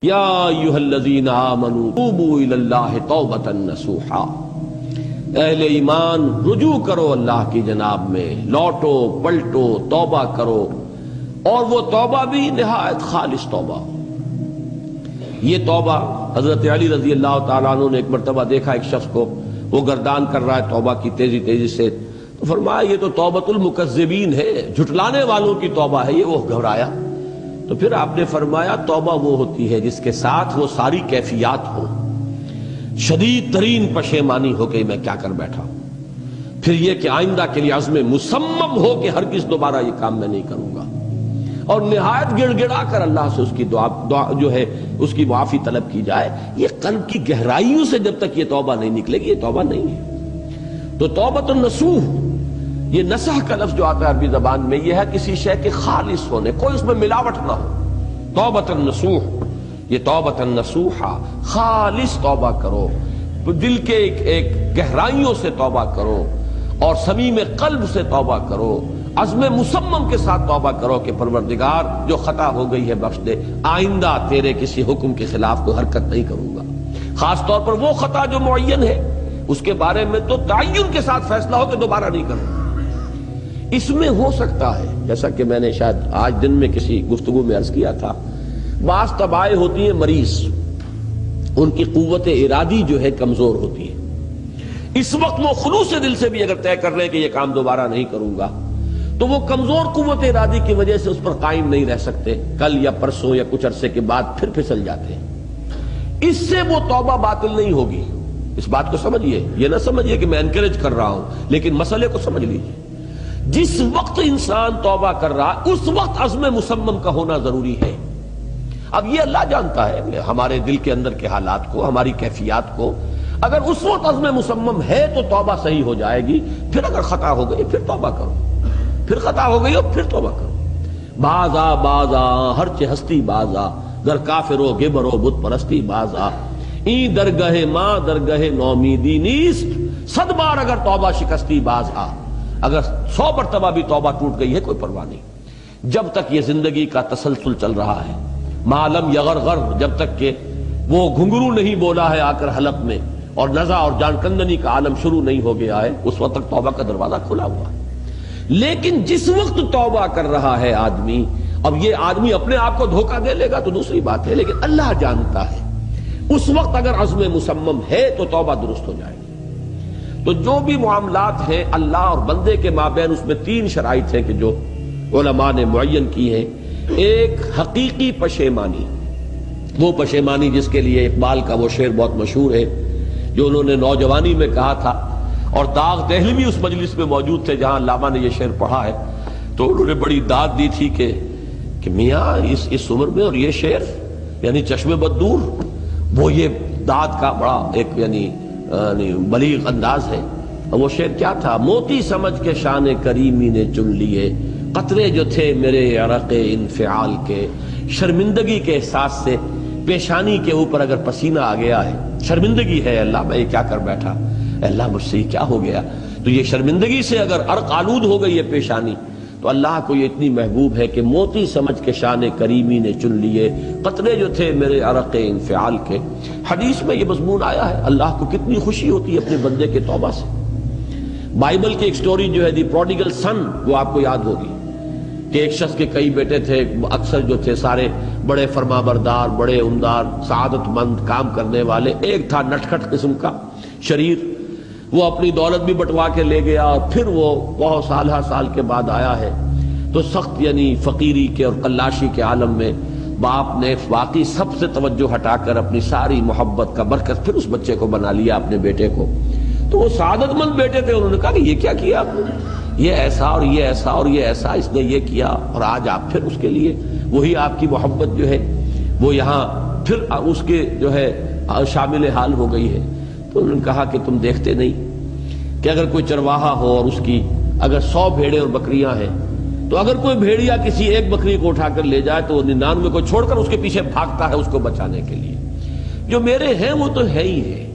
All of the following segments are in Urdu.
یا ایھا الذین آمنوا توبوا الی اللہ توبۃ نصوحا، اہل ایمان رجوع کرو اللہ کی جناب میں، لوٹو پلٹو توبہ کرو، اور وہ توبہ بھی نہایت خالص توبہ۔ یہ توبہ حضرت علی رضی اللہ تعالیٰ عنہ نے ایک مرتبہ دیکھا ایک شخص کو، وہ گردان کر رہا ہے توبہ کی تیزی تیزی سے، تو فرمایا یہ تو توبۃ المکذبین ہے، جھٹلانے والوں کی توبہ ہے یہ۔ وہ گھبرایا، تو پھر آپ نے فرمایا توبہ وہ ہوتی ہے جس کے ساتھ وہ ساری کیفیات ہو، شدید ترین پشیمانی ہو کہ میں کیا کر بیٹھا، پھر یہ کہ آئندہ کے لیے عزم مصمم ہو کہ ہرگز دوبارہ یہ کام میں نہیں کروں گا، اور نہایت گڑ گڑا کر اللہ سے اس کی دعا جو ہے اس کی معافی طلب کی جائے۔ یہ قلب کی گہرائیوں سے جب تک یہ توبہ نہیں نکلے گی یہ توبہ نہیں ہے۔ تو توبۃ النصوح، یہ نصح کا لفظ جو آتا ہے عربی زبان میں، یہ ہے کسی شے کے خالص ہونے، کوئی اس میں ملاوٹ نہ ہو۔ توبۃ النصوح، یہ توبۃ النصوحہ، خالص توبہ کرو، دل کے ایک گہرائیوں سے توبہ کرو، اور صمیم قلب سے توبہ کرو، عزم مصمم کے ساتھ توبہ کرو کہ پروردگار جو خطا ہو گئی ہے بخش دے، آئندہ تیرے کسی حکم کے خلاف کوئی حرکت نہیں کروں گا، خاص طور پر وہ خطا جو معین ہے اس کے بارے میں تو تعین کے ساتھ فیصلہ ہو کہ دوبارہ نہیں کروں۔ اس میں ہو سکتا ہے، جیسا کہ میں نے شاید آج دن میں کسی گفتگو میں عرض کیا تھا، بعض طبائع ہوتی ہیں مریض، ان کی قوت ارادی جو ہے کمزور ہوتی ہے، اس وقت وہ خلوص دل سے بھی اگر طے کر لیں کہ یہ کام دوبارہ نہیں کروں گا تو وہ کمزور قوت ارادی کی وجہ سے اس پر قائم نہیں رہ سکتے، کل یا پرسوں یا کچھ عرصے کے بعد پھر پھسل جاتے ہیں۔ اس سے وہ توبہ باطل نہیں ہوگی، اس بات کو سمجھیے، یہ نہ سمجھیے کہ میں انکریج کر رہا ہوں، لیکن مسئلے کو سمجھ لیجیے۔ جس وقت انسان توبہ کر رہا ہے اس وقت عزم مصمم کا ہونا ضروری ہے۔ اب یہ اللہ جانتا ہے ہمارے دل کے اندر کے حالات کو، ہماری کیفیات کو، اگر اس وقت عزم مصمم ہے تو توبہ صحیح ہو جائے گی، پھر اگر خطا ہو گئی پھر توبہ کرو، پھر خطا ہو گئی اور پھر توبہ کرو۔ باز آ ہر چہ ہستی باز آ، گر کافر و گبر و بت پرستی باز آ، این درگہ ماں درگہ نومیدی نیست، صد بار اگر توبہ شکستی باز آ۔ اگر 100 مرتبہ بھی توبہ ٹوٹ گئی ہے کوئی پرواہ نہیں، جب تک یہ زندگی کا تسلسل چل رہا ہے، معلم یغرغر، جب تک کہ وہ گھنگرو نہیں بولا ہے آ کر حلق میں، اور نزع اور جان کندنی کا عالم شروع نہیں ہو گیا ہے، اس وقت تک توبہ کا دروازہ کھلا ہوا ہے۔ لیکن جس وقت توبہ کر رہا ہے آدمی، اب یہ آدمی اپنے آپ کو دھوکہ دے لے گا تو دوسری بات ہے، لیکن اللہ جانتا ہے، اس وقت اگر عزم مصمم ہے تو توبہ درست ہو جائے گی۔ تو جو بھی معاملات ہیں اللہ اور بندے کے مابین، اس میں 3 شرائط ہیں کہ جو علماء نے معین کی ہیں۔ ایک حقیقی پشیمانی، وہ پشیمانی جس کے لیے اقبال کا وہ شعر بہت مشہور ہے جو انہوں نے نوجوانی میں کہا تھا، اور داغ دہلوی اس مجلس میں موجود تھے جہاں علامہ نے یہ شعر پڑھا ہے، تو انہوں نے بڑی داد دی تھی کہ میاں اس عمر میں اور یہ شعر، یعنی چشم بد دور، وہ یہ داد کا بڑا ایک یعنی بلیغ انداز ہے۔ وہ شعر کیا تھا؟ موتی سمجھ کے شان کریمی نے چن لیے، قطرے جو تھے میرے عرق انفعال کے، شرمندگی کے احساس سے پیشانی کے اوپر اگر پسینہ آ گیا ہے، شرمندگی ہے اللہ میں یہ کیا کر بیٹھا، اللہ مجھ سے کیا ہو گیا، تو یہ شرمندگی سے اگر عرق آلود ہو گئی ہے پیشانی، تو اللہ کو یہ اتنی محبوب ہے کہ موتی سمجھ کے شان کریمی نے چن لیے، قطرے جو تھے میرے عرق انفعال کے۔ حدیث میں یہ مضمون آیا ہے، اللہ کو کتنی خوشی ہوتی ہے اپنے بندے کے توبہ سے۔ بائبل کی ایک سٹوری جو ہے دی پروڈیگل سن، وہ آپ کو یاد ہوگی کہ ایک شخص کے کئی بیٹے تھے، اکثر جو تھے سارے بڑے فرما بردار، بڑے عمدار، سعادت مند کام کرنے والے، ایک تھا نٹکھٹ قسم کا شریر، وہ اپنی دولت بھی بٹوا کے لے گیا، اور پھر وہ بہت سال کے بعد آیا ہے تو سخت یعنی فقیری کے اور قلاشی کے عالم میں باپ نے واقعی سب سے توجہ ہٹا کر اپنی ساری محبت کا برکت پھر اس بچے کو بنا لیا، اپنے بیٹے کو۔ تو وہ سعادت مند بیٹے تھے، انہوں نے کہا کہ یہ کیا کیا آپ نے، یہ ایسا اور یہ ایسا اور یہ ایسا اس نے یہ کیا، اور آج آپ پھر اس کے لیے وہی آپ کی محبت جو ہے وہ یہاں پھر اس کے جو ہے شامل حال ہو گئی ہے۔ تو انہوں نے کہا کہ تم دیکھتے نہیں کہ اگر کوئی چرواہا ہو اور اس کی اگر 100 بھیڑیں اور بکریاں ہیں، تو اگر کوئی بھیڑیا کسی ایک بکری کو اٹھا کر لے جائے تو وہ 99 کو چھوڑ کر اس کے پیچھے بھاگتا ہے اس کو بچانے کے لیے۔ جو میرے ہیں وہ تو ہے ہی ہے،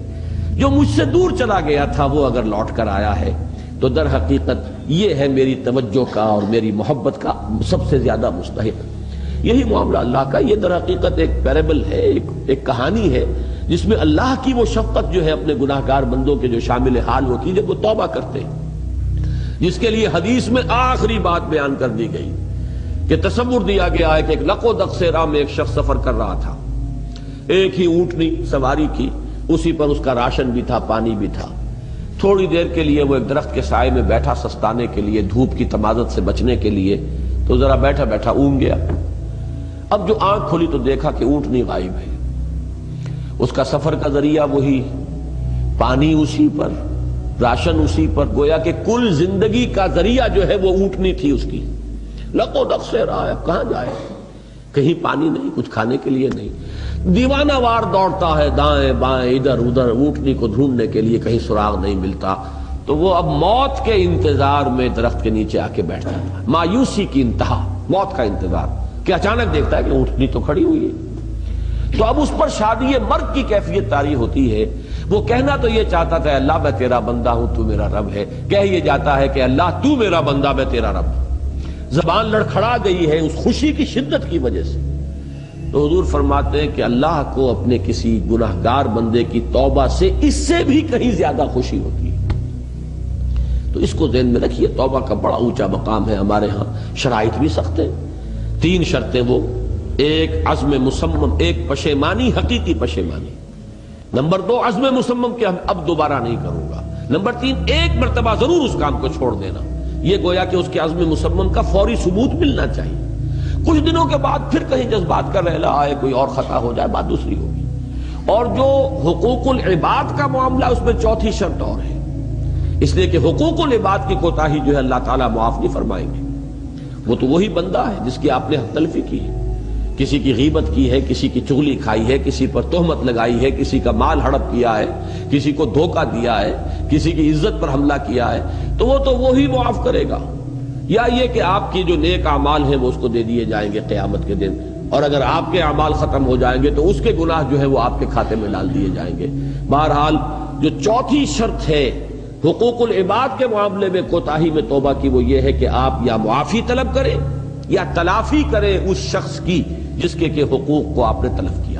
جو مجھ سے دور چلا گیا تھا وہ اگر لوٹ کر آیا ہے تو در حقیقت یہ ہے میری توجہ کا اور میری محبت کا سب سے زیادہ مستحق۔ یہی معاملہ اللہ کا. یہ در حقیقت ایک پیرابل ہے، ایک کہانی ہے جس میں اللہ کی وہ شفقت جو ہے اپنے گناہگار بندوں کے جو شامل حال ہوتی ہے جب وہ توبہ کرتے ہیں، جس کے لیے حدیث میں آخری بات بیان کر دی گئی کہ تصور دیا گیا ہے کہ ایک لق و دق سے راہ میں ایک شخص سفر کر رہا تھا، ایک ہی اونٹنی سواری کی، اسی پر اس کا راشن بھی تھا، پانی بھی تھا. تھوڑی دیر کے لیے وہ ایک درخت کے سائے میں بیٹھا سستانے کے لیے، دھوپ کی تمازت سے بچنے کے لیے، تو ذرا بیٹھا بیٹھا اونگ گیا. اب جو آنکھ کھلی تو دیکھا کہ اونٹنی غائب ہے، اس کا سفر کا ذریعہ وہی، پانی اسی پر، راشن اسی پر، گویا کہ کل زندگی کا ذریعہ جو ہے وہ اونٹنی تھی اس کی. لق و دق سے رہا ہے، اب کہاں جائے؟ کہیں پانی نہیں، کچھ کھانے کے لیے نہیں. دیوانہ وار دوڑتا ہے دائیں بائیں ادھر ادھر اونٹنی کو ڈھونڈنے کے لیے، کہیں سراغ نہیں ملتا. تو وہ اب موت کے انتظار میں درخت کے نیچے آ کے بیٹھ جاتا ہے. مایوسی کی انتہا، موت کا انتظار کہ اچانک دیکھتا ہے کہ اونٹنی تو کھڑی ہوئی ہے. تو اب اس پر شادی مرگ کی کیفیت طاری ہوتی ہے. وہ کہنا تو یہ چاہتا تھا اللہ میں تیرا بندہ ہوں، تو میرا رب ہے. کہہ یہ جاتا ہے کہ اللہ تو میرا بندہ، میں تیرا رب. زبان لڑکھڑا گئی ہے اس خوشی کی شدت کی وجہ سے. تو حضور فرماتے ہیں کہ اللہ کو اپنے کسی گناہگار بندے کی توبہ سے اس سے بھی کہیں زیادہ خوشی ہوتی ہے. تو اس کو ذہن میں رکھیے، توبہ کا بڑا اونچا مقام ہے. ہمارے ہاں شرائط بھی سخت ہیں. 3 شرطیں وہ، ایک عزم مصمم، ایک پشیمانی، حقیقی پشیمانی. نمبر 2 عزم مصمم کہ اب دوبارہ نہیں کروں گا. نمبر 3 ایک مرتبہ ضرور اس کام کو چھوڑ دینا. یہ گویا کہ اس کے عزم مصمم کا فوری ثبوت ملنا چاہیے. کچھ دنوں کے بعد پھر کہیں جذبات کا رہلا آئے، کوئی اور خطا ہو جائے، بات دوسری ہوگی. اور جو حقوق العباد کا معاملہ، اس میں 4تھی شرط اور ہے، اس لیے کہ حقوق العباد کی کوتاہی جو ہے اللہ تعالیٰ معاف نہیں فرمائیں گے. وہ تو وہی بندہ ہے جس کی آپ نے حق تلفی کی ہے، کسی کی غیبت کی ہے، کسی کی چغلی کھائی ہے، کسی پر تہمت لگائی ہے، کسی کا مال ہڑپ کیا ہے، کسی کو دھوکہ دیا ہے، کسی کی عزت پر حملہ کیا ہے، تو وہ تو وہی معاف کرے گا. یا یہ کہ آپ کی جو نیک اعمال ہیں وہ اس کو دے دیے جائیں گے قیامت کے دن، اور اگر آپ کے اعمال ختم ہو جائیں گے تو اس کے گناہ جو ہے وہ آپ کے کھاتے میں ڈال دیے جائیں گے. بہرحال جو 4تھی شرط ہے حقوق العباد کے معاملے میں کوتاہی میں توبہ کی، وہ یہ ہے کہ آپ یا معافی طلب کریں یا تلافی کریں اس شخص کی جس کے حقوق کو آپ نے تلف کیا.